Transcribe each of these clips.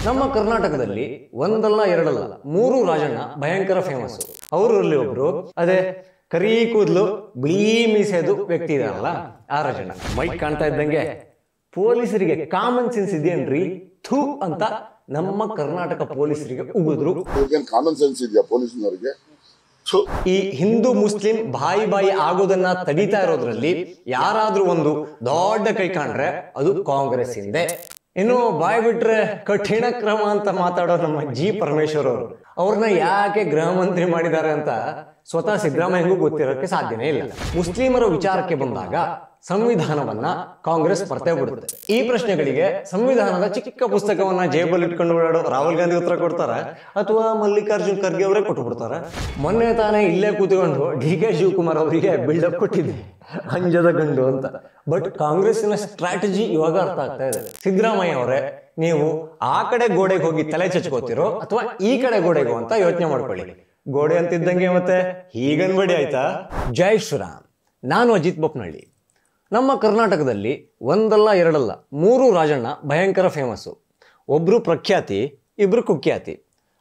ನಮ್ಮ ಕರ್ನಾಟಕದಲ್ಲಿ ಒಂದಲ್ಲ ಎರಡಲ್ಲ ಮೂರು ರಾಜಣ್ಣ ಭಯಂಕರ ಫೇಮಸ್. ಅವರಲ್ಲಿ ಒಬ್ರು ಅದೇ ಕರಿ ಕೂದಲು ಬಿಳಿ ಮೀಸೆದು ವ್ಯಕ್ತಿ ಇದಾರಲ್ಲ ಆ ರಾಜಣ್ಣ. ಮೈಕ್ ಕಾಣ್ತಾ ಇದ್ದಂಗೆ ಪೊಲೀಸರಿಗೆ ಕಾಮನ್ ಸೆನ್ಸ್ ಇದೆಯೇನ್ರಿ ಥೂ ಅಂತ ನಮ್ಮ ಕರ್ನಾಟಕ ಪೊಲೀಸರಿಗೆ ಉಗಿದ್ರು. ಕಾಮನ್ ಸೆನ್ಸ್ ಇದೆಯಾ ಪೊಲೀಸ್ನವರಿಗೆ? ಈ ಹಿಂದೂ ಮುಸ್ಲಿಂ ಬಾಯಿ ಆಗೋದನ್ನ ತಡೀತಾ ಇರೋದ್ರಲ್ಲಿ ಯಾರಾದ್ರೂ ಒಂದು ದೊಡ್ಡ ಕೈ ಕಾಣ್ರೆ ಅದು ಕಾಂಗ್ರೆಸ್ ಹಿಂದೆ. ಇನ್ನು ಬಾಯ್ ಬಿಟ್ರೆ ಕಠಿಣ ಕ್ರಮ ಅಂತ ಮಾತಾಡೋ ನಮ್ಮ ಜಿ ಪರಮೇಶ್ವರ್ ಅವರು ಅವ್ರನ್ನ ಯಾಕೆ ಗೃಹ ಮಂತ್ರಿ ಮಾಡಿದ್ದಾರೆ ಅಂತ ಸ್ವತಃ ಸಿದ್ದರಾಮಯ್ಯಗೂ ಗೊತ್ತಿರೋಕ್ಕೆ ಸಾಧ್ಯನೇ ಇಲ್ಲ. ಮುಸ್ಲಿಮರ ವಿಚಾರಕ್ಕೆ ಬಂದಾಗ ಸಂವಿಧಾನವನ್ನ ಕಾಂಗ್ರೆಸ್ ಮರ್ತೇ ಬಿಡುತ್ತೆ. ಈ ಪ್ರಶ್ನೆಗಳಿಗೆ ಸಂವಿಧಾನದ ಚಿಕ್ಕ ಪುಸ್ತಕವನ್ನ ಜೇಬಲ್ಲಿ ಇಟ್ಕೊಂಡು ಓಡಾಡೋ ರಾಹುಲ್ ಗಾಂಧಿ ಉತ್ತರ ಕೊಡ್ತಾರ ಅಥವಾ ಮಲ್ಲಿಕಾರ್ಜುನ್ ಖರ್ಗೆ ಅವರೇ ಕೊಟ್ಟು ಬಿಡ್ತಾರ. ಮೊನ್ನೆ ತಾನೇ ಇಲ್ಲೇ ಕೂತ್ಕೊಂಡು DK ಶಿವಕುಮಾರ್ ಅವರಿಗೆ ಬಿಲ್ಡಪ್ ಕೊಟ್ಟಿದ್ದೆ ಅಂಜದ ಗಂಡು ಅಂತ. ಬಟ್ ಕಾಂಗ್ರೆಸ್ಸಿನ ಸ್ಟ್ರಾಟಜಿ ಇವಾಗ ಅರ್ಥ ಆಗ್ತಾ ಇದೆ. ಸಿದ್ದರಾಮಯ್ಯ ಅವರೇ, ನೀವು ಆ ಕಡೆ ಗೋಡೆಗೆ ಹೋಗಿ ತಲೆ ಚಚ್ಕೋತಿರೋ ಅಥವಾ ಈ ಕಡೆ ಗೋಡೆಗೋ ಅಂತ ಯೋಚನೆ ಮಾಡ್ಕೊಳ್ಳಿ. ಗೋಡೆ ಅಂತಿದ್ದಂಗೆ ಮತ್ತೆ ಹೀಗನ್ಬೇಡಿ ಆಯ್ತಾ. ಜೈ ಶ್ರೀರಾಮ್. ನಾನು ಅಜಿತ್ ಬೊಪ್ನಳ್ಳಿ. ನಮ್ಮ ಕರ್ನಾಟಕದಲ್ಲಿ ಒಂದಲ್ಲ ಎರಡಲ್ಲ ಮೂರು ರಾಜಣ್ಣ ಭಯಂಕರ ಫೇಮಸ್ಸು. ಒಬ್ರು ಪ್ರಖ್ಯಾತಿ, ಇಬ್ರು ಕುಖ್ಯಾತಿ.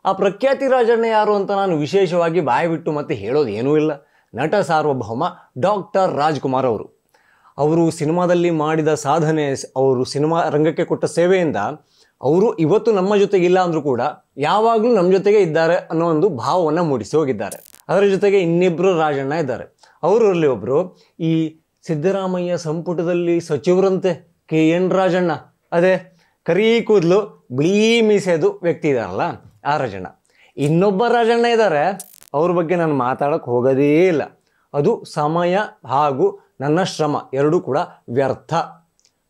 ಆ ಪ್ರಖ್ಯಾತಿ ರಾಜಣ್ಣ ಯಾರು ಅಂತ ನಾನು ವಿಶೇಷವಾಗಿ ಬಾಯಿ ಬಿಟ್ಟು ಮತ್ತೆ ಹೇಳೋದು ಏನೂ ಇಲ್ಲ. ನಟ ಸಾರ್ವಭೌಮ ಡಾಕ್ಟರ್ ರಾಜ್ಕುಮಾರ್ ಅವರು ಸಿನಿಮಾದಲ್ಲಿ ಮಾಡಿದ ಸಾಧನೆ, ಅವರು ಸಿನಿಮಾ ರಂಗಕ್ಕೆ ಕೊಟ್ಟ ಸೇವೆಯಿಂದ ಅವರು ಇವತ್ತು ನಮ್ಮ ಜೊತೆಗಿಲ್ಲ ಅಂದರೂ ಕೂಡ ಯಾವಾಗಲೂ ನಮ್ಮ ಜೊತೆಗೆ ಇದ್ದಾರೆ ಅನ್ನೋ ಒಂದು ಭಾವವನ್ನು ಮೂಡಿಸಿ ಹೋಗಿದ್ದಾರೆ. ಅದರ ಜೊತೆಗೆ ಇನ್ನಿಬ್ಬರು ರಾಜಣ್ಣ ಇದ್ದಾರೆ. ಅವರಲ್ಲಿ ಒಬ್ಬರು ಈ ಸಿದ್ದರಾಮಯ್ಯ ಸಂಪುಟದಲ್ಲಿ ಸಚಿವರಂತೆ KN ರಾಜಣ್ಣ, ಅದೇ ಕರಿ ಕೂದಲು ಬಿಳಿ ಮೀಸೆದು ವ್ಯಕ್ತಿ ಇದಾರಲ್ಲ ಆ ರಾಜಣ್ಣ. ಇನ್ನೊಬ್ಬ ರಾಜಣ್ಣ ಇದ್ದಾರೆ, ಅವ್ರ ಬಗ್ಗೆ ನಾನು ಮಾತಾಡೋಕ್ಕೆ ಹೋಗೋದೇ ಇಲ್ಲ. ಅದು ಸಮಯ ಹಾಗೂ ನನ್ನ ಶ್ರಮ ಎರಡೂ ಕೂಡ ವ್ಯರ್ಥ.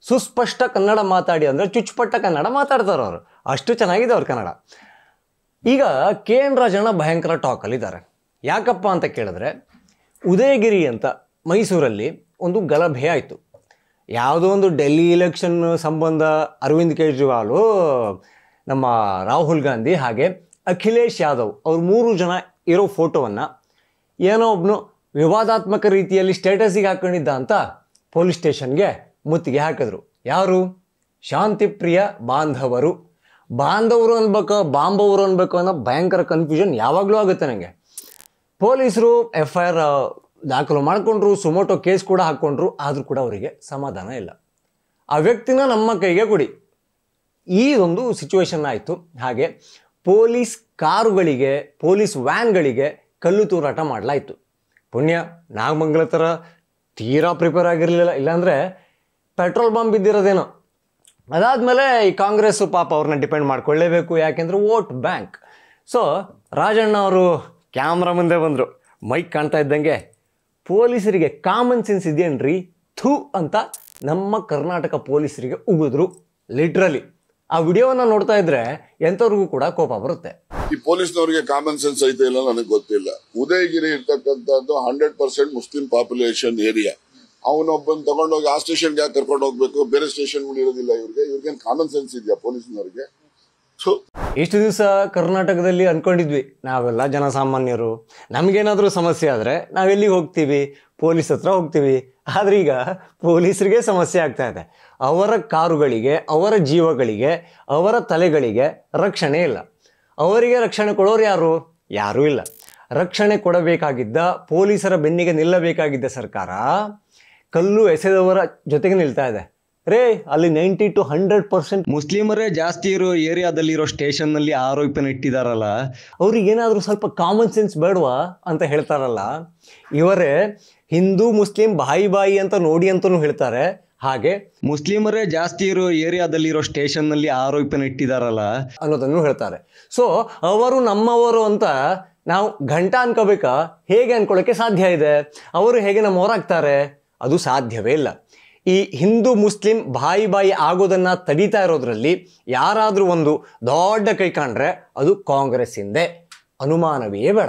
ಸುಸ್ಪಷ್ಟ ಕನ್ನಡ ಮಾತಾಡಿ ಅಂದರೆ ಚುಚ್ಚುಪಟ್ಟ ಕನ್ನಡ ಮಾತಾಡ್ತಾರೆ ಅವರು, ಅಷ್ಟು ಚೆನ್ನಾಗಿದೆ ಅವ್ರ ಕನ್ನಡ. ಈಗ KN ರಾಜಣ್ಣ ಭಯಂಕರ ಟಾಕಲ್ಲಿದ್ದಾರೆ. ಯಾಕಪ್ಪ ಅಂತ ಕೇಳಿದ್ರೆ, ಉದಯಗಿರಿ ಅಂತ ಮೈಸೂರಲ್ಲಿ ಒಂದು ಗಲಭೆ ಆಯಿತು. ಯಾವುದೋ ಒಂದು ಡೆಲ್ಲಿ ಇಲೆಕ್ಷನ್ ಸಂಬಂಧ ಅರವಿಂದ್ ಕೇಜ್ರಿವಾಲು, ನಮ್ಮ ರಾಹುಲ್ ಗಾಂಧಿ ಹಾಗೆ ಅಖಿಲೇಶ್ ಯಾದವ್ ಅವ್ರು ಮೂರು ಜನ ಇರೋ ಫೋಟೋವನ್ನು ಏನೋ ಒಬ್ಬನು ವಿವಾದಾತ್ಮಕ ರೀತಿಯಲ್ಲಿ ಸ್ಟೇಟಸಿಗೆ ಹಾಕೊಂಡಿದ್ದ ಅಂತ ಪೊಲೀಸ್ ಸ್ಟೇಷನ್ಗೆ ಮುತ್ತಿಗೆ ಹಾಕಿದ್ರು. ಯಾರು? ಶಾಂತಿಪ್ರಿಯ ಬಾಂಧವರು. ಬಾಂಧವರು ಅನ್ಬೇಕು ಬಾಂಬವರು ಅನ್ಬೇಕು ಅನ್ನೋ ಭಯಂಕರ ಕನ್ಫ್ಯೂಷನ್ ಯಾವಾಗಲೂ ಆಗುತ್ತೆ ನನಗೆ. ಪೊಲೀಸರು FIR ದಾಖಲು ಮಾಡಿಕೊಂಡ್ರು, ಸುಮೋಟೋ ಕೇಸ್ ಕೂಡ ಹಾಕ್ಕೊಂಡ್ರು, ಆದರೂ ಕೂಡ ಅವರಿಗೆ ಸಮಾಧಾನ ಇಲ್ಲ. ಆ ವ್ಯಕ್ತಿನ ನಮ್ಮ ಕೈಗೆ ಕೊಡಿ, ಈ ಒಂದು ಸಿಚುವೇಶನ್ ಆಯಿತು. ಹಾಗೆ ಪೊಲೀಸ್ ಕಾರುಗಳಿಗೆ, ಪೊಲೀಸ್ ವ್ಯಾನ್ಗಳಿಗೆ ಕಲ್ಲು ತೂರಾಟ ಮಾಡಲಾಯಿತು. ಪುಣ್ಯ ನಾಗಮಂಗಲ ಥರ ತೀರಾ ಪ್ರಿಪೇರ್ ಆಗಿರಲಿಲ್ಲ, ಇಲ್ಲಾಂದರೆ ಪೆಟ್ರೋಲ್ ಬಾಂಬ್ ಬಿದ್ದಿರೋದೇನೋ. ಅದಾದಮೇಲೆ ಈ ಕಾಂಗ್ರೆಸ್ಸು ಪಾಪ ಅವ್ರನ್ನ ಡಿಪೆಂಡ್ ಮಾಡ್ಕೊಳ್ಳೇಬೇಕು, ಯಾಕೆಂದರೆ ವೋಟ್ ಬ್ಯಾಂಕ್. ಸೊ ರಾಜಣ್ಣ ಅವರು ಕ್ಯಾಮ್ರಾ ಮುಂದೆ ಬಂದರು. ಮೈಕ್ ಕಾಣ್ತಾ ಇದ್ದಂಗೆ ಪೊಲೀಸರಿಗೆ ಕಾಮನ್ ಸೆನ್ಸ್ ಇದೆಯೇನ್ರಿ ಥೂ ಅಂತ ನಮ್ಮ ಕರ್ನಾಟಕ ಪೊಲೀಸರಿಗೆ ಉಗಿದ್ರು. ಲಿಟ್ರಲಿ ಆ ವಿಡಿಯೋವನ್ನು ನೋಡ್ತಾ ಇದ್ರೆ ಎಂಥವ್ರಿಗೂ ಕೂಡ ಕೋಪ ಬರುತ್ತೆ. ಈ ಪೊಲೀಸ್ನವರಿಗೆ ಕಾಮನ್ ಸೆನ್ಸ್ ಐತೆ ಇಲ್ಲ ನನಗೆ ಗೊತ್ತಿಲ್ಲ. ಉದಯಗಿರಿ ಇರ್ತಕ್ಕಂಥದ್ದು 100% ಮುಸ್ಲಿಂ ಪಾಪ್ಯುಲೇಷನ್ ಏರಿಯಾ. ಅವನೊಬ್ಬನ್ ತಗೊಂಡೋಗಿ ಆ ಸ್ಟೇಷನ್ಗೆ ಯಾಕೆ ಕರ್ಕೊಂಡು ಹೋಗ್ಬೇಕು? ಬೇರೆ ಸ್ಟೇಷನ್ಗಳು ಇರೋದಿಲ್ಲ ಇವ್ರಿಗೇನು ಕಾಮನ್ ಸೆನ್ಸ್ ಇದೆಯಾ ಪೊಲೀಸ್ನವರಿಗೆ? ಇಷ್ಟು ದಿವಸ ಕರ್ನಾಟಕದಲ್ಲಿ ಅನ್ಕೊಂಡಿದ್ವಿ ನಾವೆಲ್ಲ ಜನಸಾಮಾನ್ಯರು, ನಮಗೇನಾದರೂ ಸಮಸ್ಯೆ ಆದರೆ ನಾವೆಲ್ಲಿಗೆ ಹೋಗ್ತೀವಿ? ಪೊಲೀಸ್ ಹತ್ರ ಹೋಗ್ತೀವಿ. ಆದರೆ ಈಗ ಪೊಲೀಸರಿಗೆ ಸಮಸ್ಯೆ ಆಗ್ತಾ ಇದೆ. ಅವರ ಕಾರುಗಳಿಗೆ, ಅವರ ಜೀವಗಳಿಗೆ, ಅವರ ತಲೆಗಳಿಗೆ ರಕ್ಷಣೆ ಇಲ್ಲ. ಅವರಿಗೆ ರಕ್ಷಣೆ ಕೊಡೋರು ಯಾರು? ಯಾರೂ ಇಲ್ಲ. ರಕ್ಷಣೆ ಕೊಡಬೇಕಾಗಿದ್ದ, ಪೊಲೀಸರ ಬೆನ್ನಿಗೆ ನಿಲ್ಲಬೇಕಾಗಿದ್ದ ಸರ್ಕಾರ ಕಲ್ಲು ಎಸೆದವರ ಜೊತೆಗೆ ನಿಲ್ತಾ ಇದೆ. ರೇ, ಅಲ್ಲಿ 90 to 100% ಮುಸ್ಲಿಮರೇ ಜಾಸ್ತಿ ಇರೋ ಏರಿಯಾದಲ್ಲಿರೋ ಸ್ಟೇಷನ್ನಲ್ಲಿ ಆರೋಪಿನ ಇಟ್ಟಿದಾರಲ್ಲ, ಅವ್ರಿಗೇನಾದರೂ ಸ್ವಲ್ಪ ಕಾಮನ್ ಸೆನ್ಸ್ ಬೇಡವಾ ಅಂತ ಹೇಳ್ತಾರಲ್ಲ. ಇವರೇ ಹಿಂದೂ ಮುಸ್ಲಿಂ ಬಾಯಿ ಅಂತ ನೋಡಿ ಅಂತಲೂ ಹೇಳ್ತಾರೆ. ಹಾಗೆ ಮುಸ್ಲಿಮರೇ ಜಾಸ್ತಿ ಇರೋ ಏರಿಯಾದಲ್ಲಿರೋ ಸ್ಟೇಷನ್ನಲ್ಲಿ ಆರೋಪಿನ ಇಟ್ಟಿದಾರಲ್ಲ ಅನ್ನೋದನ್ನು ಹೇಳ್ತಾರೆ. ಸೊ ಅವರು ನಮ್ಮವರು ಅಂತ ನಾವು ಘಂಟಾ ಅನ್ಕೋಬೇಕಾ? ಹೇಗೆ ಅನ್ಕೊಳ್ಳೋಕ್ಕೆ ಸಾಧ್ಯ ಇದೆ? ಅವರು ಹೇಗೆ ನಮ್ಮವರಾಗ್ತಾರೆ? ಅದು ಸಾಧ್ಯವೇ ಇಲ್ಲ. ಈ ಹಿಂದೂ ಮುಸ್ಲಿಂ ಬಾಯಿ ಆಗೋದನ್ನು ತಡೀತಾ ಇರೋದ್ರಲ್ಲಿ ಯಾರಾದರೂ ಒಂದು ದೊಡ್ಡ ಕೈ ಕಾಣ್ರೆ ಅದು ಕಾಂಗ್ರೆಸ್ ಹಿಂದೆ, ಅನುಮಾನವೇ ಬೇಡ.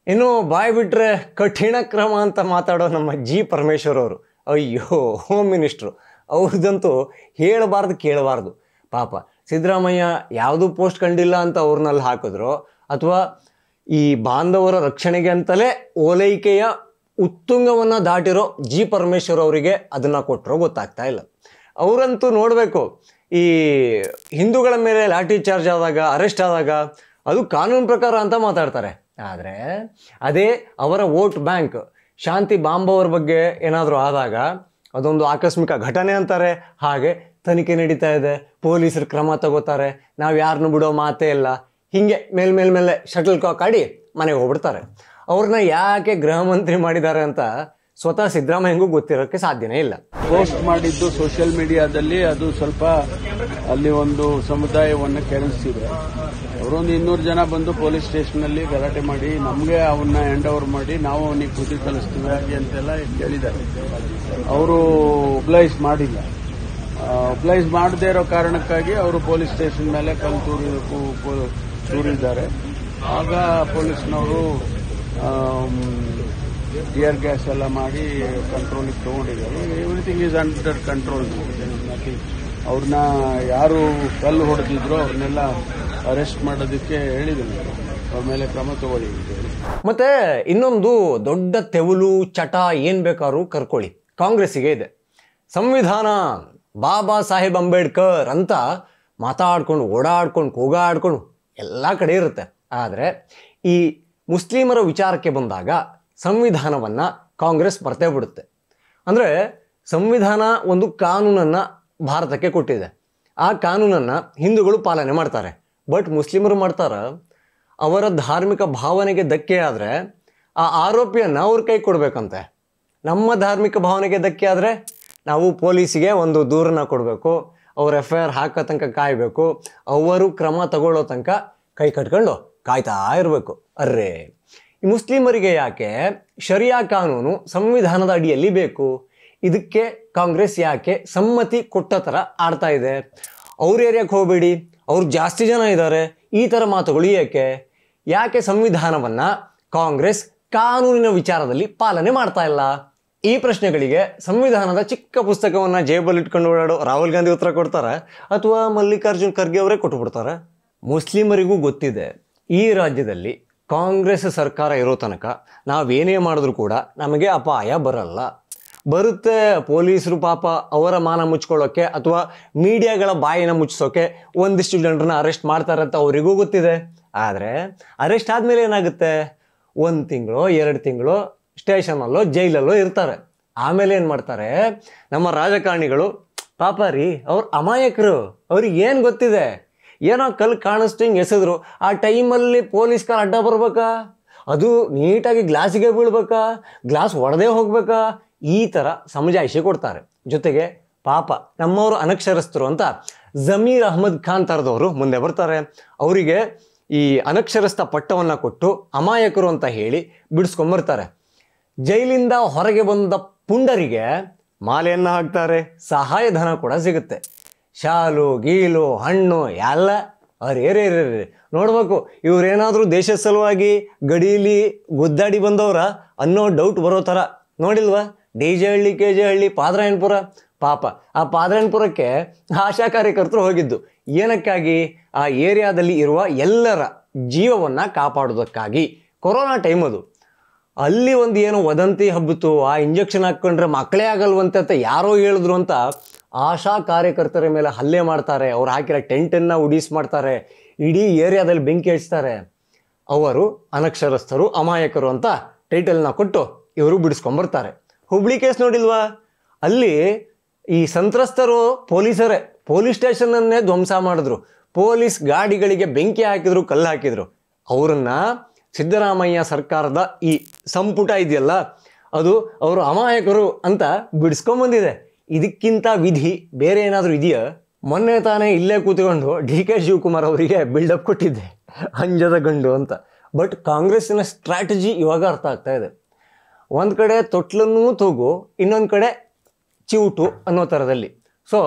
ಇನ್ನು ಬಾಯ್ ಬಿಟ್ರೆ ಕಠಿಣ ಕ್ರಮ ಅಂತ ಮಾತಾಡೋ ನಮ್ಮ ಜಿ ಪರಮೇಶ್ವರ್ ಅವರು, ಅಯ್ಯೋ ಹೋಮ್ ಮಿನಿಸ್ಟ್ರು, ಅವ್ರದ್ದಂತೂ ಹೇಳಬಾರ್ದು ಕೇಳಬಾರ್ದು. ಪಾಪ ಸಿದ್ದರಾಮಯ್ಯ ಯಾವುದೂ ಪೋಸ್ಟ್ ಕಂಡಿಲ್ಲ ಅಂತ ಅವ್ರನ್ನಲ್ಲಿ ಹಾಕಿದ್ರು, ಅಥವಾ ಈ ಬಾಂಧವರ ರಕ್ಷಣೆಗೆ ಅಂತಲೇ ಓಲೈಕೆಯ ಉತ್ತುಂಗವನ್ನು ದಾಟಿರೋ ಜಿ ಪರಮೇಶ್ವರ್ ಅವರಿಗೆ ಅದನ್ನು ಕೊಟ್ಟರೋ ಗೊತ್ತಾಗ್ತಾ ಇಲ್ಲ. ಅವರಂತೂ ನೋಡಬೇಕು, ಈ ಹಿಂದೂಗಳ ಮೇಲೆ ಲಾಠಿ ಚಾರ್ಜ್ ಆದಾಗ, ಅರೆಸ್ಟ್ ಆದಾಗ ಅದು ಕಾನೂನು ಪ್ರಕಾರ ಅಂತ ಮಾತಾಡ್ತಾರೆ. ಆದರೆ ಅದೇ ಅವರ ವೋಟ್ ಬ್ಯಾಂಕ್ ಶಾಂತಿ ಬಾಂಬವ್ರ ಬಗ್ಗೆ ಏನಾದರೂ ಆದಾಗ ಅದೊಂದು ಆಕಸ್ಮಿಕ ಘಟನೆ ಅಂತಾರೆ. ಹಾಗೆ ತನಿಖೆ ನಡೀತಾ ಇದೆ, ಪೊಲೀಸರು ಕ್ರಮ ತಗೋತಾರೆ, ನಾವು ಯಾರನ್ನು ಬಿಡೋ ಮಾತೇ ಇಲ್ಲ, ಹೀಗೆ ಮೇಲೆ ಶಟಲ್ ಕಾಕ್ ಆಡಿ ಮನೆಗೆ ಹೋಗ್ಬಿಡ್ತಾರೆ. ಅವ್ರನ್ನ ಯಾಕೆ ಗೃಹ ಮಂತ್ರಿ ಮಾಡಿದ್ದಾರೆ ಅಂತ ಸ್ವತಃ ಸಿದ್ದರಾಮಯ್ಯಂಗೂ ಗೊತ್ತಿರೋಕ್ಕೆ ಸಾಧ್ಯನೇ ಇಲ್ಲ. ಪೋಸ್ಟ್ ಮಾಡಿದ್ದು ಸೋಷಿಯಲ್ ಮೀಡಿಯಾದಲ್ಲಿ ಅದು ಸ್ವಲ್ಪ ಅಲ್ಲಿ ಒಂದು ಸಮುದಾಯವನ್ನು ಕೆರಳಿಸಿದೆ. ಅವರೊಂದು 200 ಜನ ಬಂದು ಪೊಲೀಸ್ ಸ್ಟೇಷನ್ನಲ್ಲಿ ಗಲಾಟೆ ಮಾಡಿ ನಮಗೆ ಅವನ್ನ ಹ್ಯಾಂಡ್ ಓವರ್ ಮಾಡಿ ನಾವು ಅವನಿಗೆ ಬುದ್ಧಿ ಕಲಿಸ್ತೀವಿ ಹಾಗೆ ಅಂತೆಲ್ಲ ಕೇಳಿದ್ದಾರೆ. ಅವರು ಒಬ್ಲೈಸ್ ಮಾಡಿಲ್ಲ. ಒಬ್ಲೈಸ್ ಮಾಡದೇ ಇರೋ ಕಾರಣಕ್ಕಾಗಿ ಅವರು ಪೊಲೀಸ್ ಸ್ಟೇಷನ್ ಮೇಲೆ ಕಲ್ಲು ತೂರಿದ್ದಾರೆ. ಆಗ ಪೊಲೀಸ್ನವರು ಟಿಯರ್ ಗ್ಯಾಸ್ ಎಲ್ಲ ಮಾಡಿ ಕಂಟ್ರೋಲಿಗೆ ತಗೊಂಡಿದ್ದಾರೆ. Everything is under control. ಅವ್ರನ್ನ ಯಾರು ಕಲ್ಲು ಹೊಡೆದಿದ್ರು ಅವ್ರನ್ನೆಲ್ಲ ಅರೆಸ್ಟ್ ಮಾಡೋದಕ್ಕೆ ಹೇಳಿದ್ದೀನಿ, ಅವ್ರ ಮೇಲೆ ಕ್ರಮ ತಗೊಳ್ಳಿ. ಮತ್ತೆ ಇನ್ನೊಂದು ದೊಡ್ಡ ತೆವಲು ಚಟ ಏನ್ ಬೇಕಾದ್ರೂ ಕರ್ಕೊಳ್ಳಿ, ಕಾಂಗ್ರೆಸ್ಸಿಗೆ ಇದೆ. ಸಂವಿಧಾನ, ಬಾಬಾ ಸಾಹೇಬ್ ಅಂಬೇಡ್ಕರ್ ಅಂತ ಮಾತಾಡ್ಕೊಂಡು ಓಡಾಡ್ಕೊಂಡು ಕೂಗಾಡ್ಕೊಂಡು ಎಲ್ಲ ಕಡೆ ಇರುತ್ತೆ. ಆದರೆ ಈ ಮುಸ್ಲಿಮರ ವಿಚಾರಕ್ಕೆ ಬಂದಾಗ ಸಂವಿಧಾನವನ್ನ ಕಾಂಗ್ರೆಸ್ ಮರ್ತೇ ಬಿಡುತ್ತೆ. ಅಂದರೆ ಸಂವಿಧಾನ ಒಂದು ಕಾನೂನನ್ನು ಭಾರತಕ್ಕೆ ಕೊಟ್ಟಿದೆ. ಆ ಕಾನೂನನ್ನು ಹಿಂದೂಗಳು ಪಾಲನೆ ಮಾಡ್ತಾರೆ. ಬಟ್ ಮುಸ್ಲಿಮರು ಮಾಡ್ತಾರ, ಅವರ ಧಾರ್ಮಿಕ ಭಾವನೆಗೆ ಧಕ್ಕೆ ಆದರೆ ಆ ಆರೋಪಿಯನ್ನು ಅವ್ರ ಕೈ ಕೊಡಬೇಕಂತೆ. ನಮ್ಮ ಧಾರ್ಮಿಕ ಭಾವನೆಗೆ ಧಕ್ಕೆ ಆದರೆ ನಾವು ಪೊಲೀಸಿಗೆ ಒಂದು ದೂರನ್ನ ಕೊಡಬೇಕು, ಅವ್ರ FIR ಹಾಕೋ ತನಕ ಕಾಯಬೇಕು, ಅವರು ಕ್ರಮ ತಗೊಳ್ಳೋ ತನಕ ಕೈ ಕಟ್ಕೊಂಡು ಕಾಯ್ತಾ ಇರಬೇಕು. ಅರ್ರೇ, ಈ ಮುಸ್ಲಿಮರಿಗೆ ಯಾಕೆ ಶರಿಯಾ ಕಾನೂನು ಸಂವಿಧಾನದ ಅಡಿಯಲ್ಲಿ ಬೇಕು? ಇದಕ್ಕೆ ಕಾಂಗ್ರೆಸ್ ಯಾಕೆ ಸಮ್ಮತಿ ಕೊಟ್ಟ ಥರ ಆಡ್ತಾ ಇದೆ? ಅವ್ರ ಏರಿಯಾಕ್ಕೆ ಹೋಗಬೇಡಿ, ಅವ್ರು ಜಾಸ್ತಿ ಜನ ಇದ್ದಾರೆ, ಈ ಥರ ಮಾತುಗಳು ಯಾಕೆ ಸಂವಿಧಾನವನ್ನು ಕಾಂಗ್ರೆಸ್ ಕಾನೂನಿನ ವಿಚಾರದಲ್ಲಿ ಪಾಲನೆ ಮಾಡ್ತಾ ಇಲ್ಲ? ಈ ಪ್ರಶ್ನೆಗಳಿಗೆ ಸಂವಿಧಾನದ ಚಿಕ್ಕ ಪುಸ್ತಕವನ್ನು ಜೇಬಲ್ಲಿ ಇಟ್ಕೊಂಡು ಓಡಾಡೋ ರಾಹುಲ್ ಗಾಂಧಿ ಉತ್ತರ ಕೊಡ್ತಾರೆ, ಅಥವಾ ಮಲ್ಲಿಕಾರ್ಜುನ್ ಖರ್ಗೆ ಅವರೇ ಕೊಟ್ಟು ಬಿಡ್ತಾರೆ? ಮುಸ್ಲಿಮರಿಗೂ ಗೊತ್ತಿದೆ, ಈ ರಾಜ್ಯದಲ್ಲಿ ಕಾಂಗ್ರೆಸ್ ಸರ್ಕಾರ ಇರೋ ತನಕ ನಾವೇನೇ ಮಾಡಿದ್ರೂ ಕೂಡ ನಮಗೆ ಅಪಾಯ ಬರಲ್ಲ. ಬರುತ್ತೆ, ಪೊಲೀಸರು ಪಾಪ ಅವರ ಮಾನ ಮುಚ್ಕೊಳ್ಳೋಕ್ಕೆ ಅಥವಾ ಮೀಡಿಯಾಗಳ ಬಾಯಿನ ಮುಚ್ಚಿಸೋಕೆ ಒಂದಿಷ್ಟು ಜನರನ್ನ ಅರೆಸ್ಟ್ ಮಾಡ್ತಾರೆ ಅಂತ ಅವರಿಗೂ ಗೊತ್ತಿದೆ. ಆದರೆ ಅರೆಸ್ಟ್ ಆದಮೇಲೆ ಏನಾಗುತ್ತೆ? 1 ತಿಂಗಳು 2 ತಿಂಗಳು ಸ್ಟೇಷನಲ್ಲೋ ಜೈಲಲ್ಲೋ ಇರ್ತಾರೆ. ಆಮೇಲೆ ಏನು ಮಾಡ್ತಾರೆ ನಮ್ಮ ರಾಜಕಾರಣಿಗಳು? ಪಾಪ ರೀ, ಅವ್ರು ಅಮಾಯಕರು, ಅವ್ರಿಗೆ ಏನು ಗೊತ್ತಿದೆ? ಏನೋ ಕಲ್ಲು ಕಾಣಿಸ್ತು ಹಿಂಗೆ ಎಸೆದ್ರು, ಆ ಟೈಮಲ್ಲಿ ಪೊಲೀಸ್ ಕಾರ್ ಅಡ್ಡ ಬರ್ಬೇಕಾ? ಅದು ನೀಟಾಗಿ ಗ್ಲಾಸಿಗೆ ಬೀಳ್ಬೇಕಾ? ಗ್ಲಾಸ್ ಒಡೆದೇ ಹೋಗ್ಬೇಕಾ? ಈ ಥರ ಸಮಜಾಯಿಷಿ ಕೊಡ್ತಾರೆ. ಜೊತೆಗೆ ಪಾಪ ನಮ್ಮವರು ಅನಕ್ಷರಸ್ಥರು ಅಂತ ಜಮೀರ್ ಅಹ್ಮದ್ ಖಾನ್ ಥರದವರು ಮುಂದೆ ಬರ್ತಾರೆ. ಅವರಿಗೆ ಈ ಅನಕ್ಷರಸ್ಥ ಪಟ್ಟವನ್ನು ಕೊಟ್ಟು ಅಮಾಯಕರು ಅಂತ ಹೇಳಿ ಬಿಡಿಸ್ಕೊಂಬರ್ತಾರೆ. ಜೈಲಿಂದ ಹೊರಗೆ ಬಂದ ಪುಂಡರಿಗೆ ಮಾಲೆಯನ್ನು ಹಾಕ್ತಾರೆ, ಸಹಾಯಧನ ಕೂಡ ಸಿಗುತ್ತೆ. ಶಾಲು ಗೀಲು ಹಣ್ಣು ಎಲ್ಲ ಅರೇರೇ ನೋಡ್ಬೇಕು. ಇವ್ರೇನಾದರೂ ದೇಶದ ಸಲುವಾಗಿ ಗಡೀಲಿ ಗುದ್ದಾಡಿ ಬಂದವರ ಅನ್ನೋ ಡೌಟ್ ಬರೋ ಥರ. ನೋಡಿಲ್ವಾ DJ ಹಳ್ಳಿ, KJ ಹಳ್ಳಿ, ಪಾದರಾಯಣಪುರ? ಪಾಪ ಆ ಪಾದರಾಯಣಪುರಕ್ಕೆ ಆಶಾ ಕಾರ್ಯಕರ್ತರು ಹೋಗಿದ್ದು ಏನಕ್ಕಾಗಿ? ಆ ಏರಿಯಾದಲ್ಲಿ ಇರುವ ಎಲ್ಲರ ಜೀವವನ್ನು ಕಾಪಾಡೋದಕ್ಕಾಗಿ. ಕೊರೋನಾ ಟೈಮ್ ಅದು. ಅಲ್ಲಿ ಒಂದು ಏನೋ ವದಂತಿ ಹಬ್ಬಿತು, ಆ ಇಂಜೆಕ್ಷನ್ ಹಾಕ್ಕೊಂಡ್ರೆ ಮಕ್ಕಳೇ ಆಗಲ್ವಂತೆ ಅಂತ ಯಾರೋ ಹೇಳಿದ್ರು ಅಂತ ಆಶಾ ಕಾರ್ಯಕರ್ತರ ಮೇಲೆ ಹಲ್ಲೆ ಮಾಡ್ತಾರೆ. ಅವ್ರು ಹಾಕಿರೋ ಟೆಂಟನ್ನು ಉಡೀಸ್ ಮಾಡ್ತಾರೆ, ಇಡೀ ಏರಿಯಾದಲ್ಲಿ ಬೆಂಕಿ ಹಚ್ತಾರೆ. ಅವರು ಅನಕ್ಷರಸ್ಥರು, ಅಮಾಯಕರು ಅಂತ ಟೈಟಲ್ನ ಕೊಟ್ಟು ಇವರು ಬಿಡಿಸ್ಕೊಂಬರ್ತಾರೆ. ಹುಬ್ಳಿ ಕೇಸ್ ನೋಡಿಲ್ವಾ? ಅಲ್ಲಿ ಈ ಸಂತ್ರಸ್ತರು ಪೊಲೀಸರೇ ಪೊಲೀಸ್ ಸ್ಟೇಷನನ್ನೇ ಧ್ವಂಸ ಮಾಡಿದ್ರು, ಪೊಲೀಸ್ ಗಾಡಿಗಳಿಗೆ ಬೆಂಕಿ ಹಾಕಿದ್ರು, ಕಲ್ಲು ಹಾಕಿದ್ರು. ಅವರನ್ನ ಸಿದ್ದರಾಮಯ್ಯ ಸರ್ಕಾರದ ಈ ಸಂಪುಟ ಇದೆಯಲ್ಲ, ಅದು ಅವರು ಅಮಾಯಕರು ಅಂತ ಬಿಡಿಸ್ಕೊಂಬಂದಿದೆ. ಇದಕ್ಕಿಂತ ವಿಧಿ ಬೇರೆ ಏನಾದರೂ ಇದೆಯಾ? ಮೊನ್ನೆ ತಾನೇ ಇಲ್ಲೇ ಕೂತ್ಕೊಂಡು DK ಶಿವಕುಮಾರ್ ಅವರಿಗೆ ಬಿಲ್ಡಪ್ ಕೊಟ್ಟಿದ್ದೆ, ಅಂಜದ ಗಂಡು ಅಂತ. ಬಟ್ ಕಾಂಗ್ರೆಸ್ಸಿನ ಸ್ಟ್ರಾಟಜಿ ಇವಾಗ ಅರ್ಥ ಆಗ್ತಾ ಇದೆ. ಒಂದು ಕಡೆ ತೊಟ್ಲನ್ನೂ ತೂಗು, ಇನ್ನೊಂದು ಕಡೆ ಚಿವುಟು ಅನ್ನೋ ಥರದಲ್ಲಿ. ಸೊ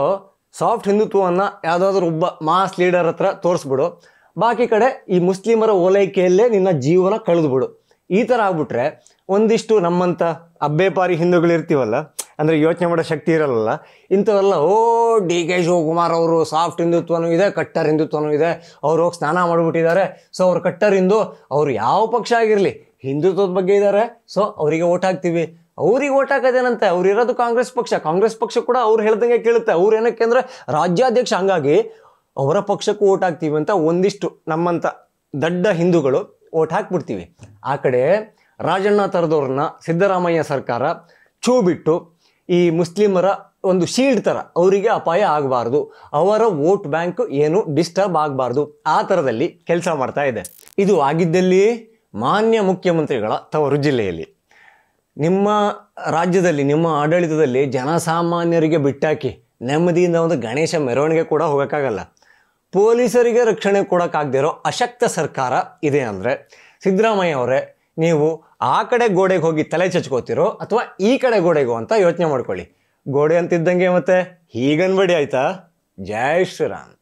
ಸಾಫ್ಟ್ ಹಿಂದುತ್ವವನ್ನು ಯಾವುದಾದ್ರೂ ಒಬ್ಬ ಮಾಸ್ ಲೀಡರ್ ಹತ್ರ ತೋರಿಸ್ಬಿಡು, ಬಾಕಿ ಕಡೆ ಈ ಮುಸ್ಲಿಮರ ಓಲೈಕೆಯಲ್ಲೇ ನಿನ್ನ ಜೀವನ ಕಳೆದುಬಿಡು. ಈ ಥರ ಆಗ್ಬಿಟ್ರೆ ಒಂದಿಷ್ಟು ನಮ್ಮಂಥ ಅಬ್ಬೆಪಾರಿ ಹಿಂದೂಗಳಿರ್ತೀವಲ್ಲ, ಅಂದರೆ ಯೋಚನೆ ಮಾಡೋ ಶಕ್ತಿ ಇರಲ್ಲ, ಇಂಥವೆಲ್ಲ DK ಶಿವಕುಮಾರ್ ಅವರು ಸಾಫ್ಟ್ ಹಿಂದುತ್ವನೂ ಇದೆ, ಕಟ್ಟರ್ ಹಿಂದುತ್ವನೂ ಇದೆ, ಅವ್ರು ಹೋಗಿ ಸ್ನಾನ ಮಾಡಿಬಿಟ್ಟಿದ್ದಾರೆ, ಸೊ ಅವ್ರು ಕಟ್ಟರ್ ಹಿಂದೂ, ಅವ್ರು ಯಾವ ಪಕ್ಷ ಆಗಿರಲಿ ಹಿಂದುತ್ವದ ಬಗ್ಗೆ ಇದ್ದಾರೆ, ಸೊ ಅವರಿಗೆ ಓಟ್ ಹಾಕ್ತೀವಿ ಅವ್ರಿಗೆ ಓಟ್ ಹಾಕೋದೇನಂತೆ, ಅವ್ರು ಇರೋದು ಕಾಂಗ್ರೆಸ್ ಪಕ್ಷ ಕೂಡ ಅವ್ರು ಹೇಳ್ದಂಗೆ ಕೇಳುತ್ತೆ. ಅವ್ರು ಏನಕ್ಕೆ ಅಂದರೆ ರಾಜ್ಯಾಧ್ಯಕ್ಷ, ಹಂಗಾಗಿ ಅವರ ಪಕ್ಷಕ್ಕೂ ಓಟ್ ಹಾಕ್ತೀವಿ ಅಂತ ಒಂದಿಷ್ಟು ನಮ್ಮಂಥ ದಡ್ಡ ಹಿಂದೂಗಳು ಓಟ್ ಹಾಕ್ಬಿಡ್ತೀವಿ. ಆ ಕಡೆ ರಾಜಣ್ಣ ಥರದವ್ರನ್ನ ಸಿದ್ದರಾಮಯ್ಯ ಸರ್ಕಾರ ಚೂ ಬಿಟ್ಟು ಈ ಮುಸ್ಲಿಮರ ಒಂದು ಶೀಲ್ಡ್ ಥರ, ಅವರಿಗೆ ಅಪಾಯ ಆಗಬಾರ್ದು, ಅವರ ವೋಟ್ ಬ್ಯಾಂಕ್ ಏನು ಡಿಸ್ಟರ್ಬ್ ಆಗಬಾರ್ದು, ಆ ಥರದಲ್ಲಿ ಕೆಲಸ ಮಾಡ್ತಾ ಇದೆ. ಇದು ಆಗಿದ್ದಲ್ಲಿ ಮಾನ್ಯ ಮುಖ್ಯಮಂತ್ರಿಗಳ ತವರು ಜಿಲ್ಲೆಯಲ್ಲಿ, ನಿಮ್ಮ ರಾಜ್ಯದಲ್ಲಿ, ನಿಮ್ಮ ಆಡಳಿತದಲ್ಲಿ ಜನಸಾಮಾನ್ಯರಿಗೆ ಬಿಟ್ಟಾಕಿ ನೆಮ್ಮದಿಯಿಂದ ಒಂದು ಗಣೇಶ ಮೆರವಣಿಗೆ ಕೂಡ ಹೋಗೋಕ್ಕಾಗಲ್ಲ, ಪೊಲೀಸರಿಗೆ ರಕ್ಷಣೆ ಕೊಡೋಕ್ಕಾಗದಿರೋ ಅಶಕ್ತ ಸರ್ಕಾರ ಇದೆ ಅಂದರೆ ಸಿದ್ದರಾಮಯ್ಯ ಅವರೇ, ನೀವು ಆ ಕಡೆ ಗೋಡೆಗೆ ಹೋಗಿ ತಲೆ ಚಚ್ಕೋತಿರೋ ಅಥವಾ ಈ ಕಡೆ ಗೋಡೆಗೋ ಅಂತ ಯೋಚನೆ ಮಾಡ್ಕೊಳ್ಳಿ. ಗೋಡೆ ಅಂತಿದ್ದಂಗೆ ಮತ್ತೆ ಹೀಗನ್ಬೇಡಿ ಆಯ್ತಾ. ಜೈ ಶ್ರೀರಾಮ್.